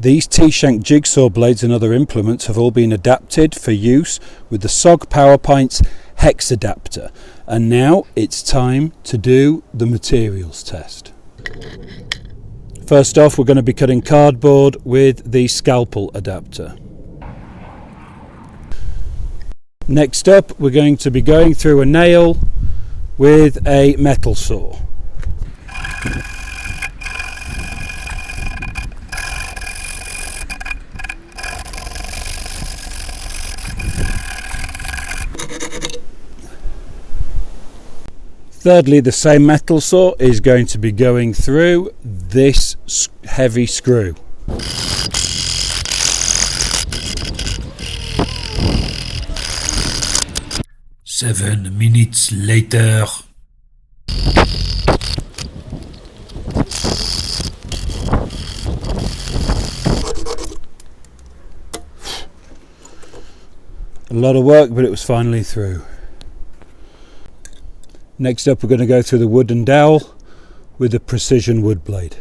These T-shank jigsaw blades and other implements have all been adapted for use with the SOG Powerpint's hex adapter, and now it's time to do the materials test. First off, we're going to be cutting cardboard with the Scalpel adapter. Next up, we're going to be going through a nail with a metal saw. Thirdly, the same metal saw is going to be going through this heavy screw. Seven minutes later. A lot of work, but it was finally through. Next up, we're going to go through the wooden dowel with a precision wood blade.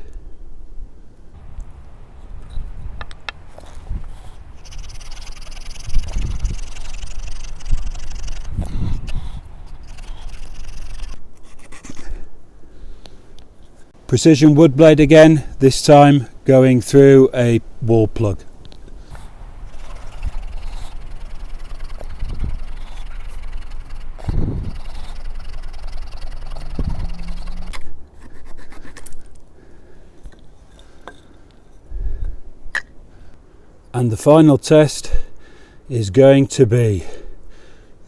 Precision wood blade again, this time going through a wall plug. And the final test is going to be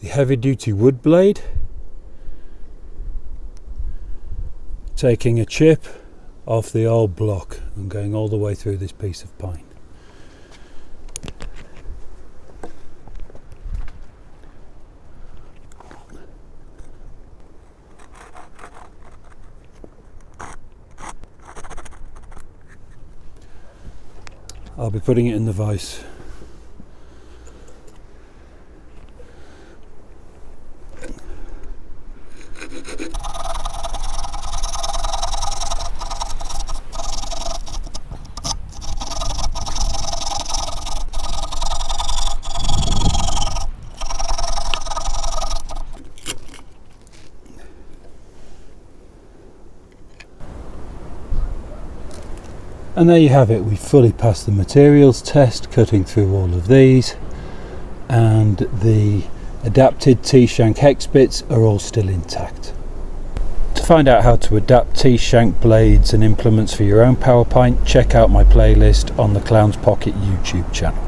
the heavy duty wood blade, taking a chip off the old block and going all the way through this piece of pine. I'll be putting it in the vise. And there you have it, we fully passed the materials test, cutting through all of these, and the adapted T-shank hex bits are all still intact. To find out how to adapt T-shank blades and implements for your own Powerpint, check out my playlist on the Clown's Pocket YouTube channel.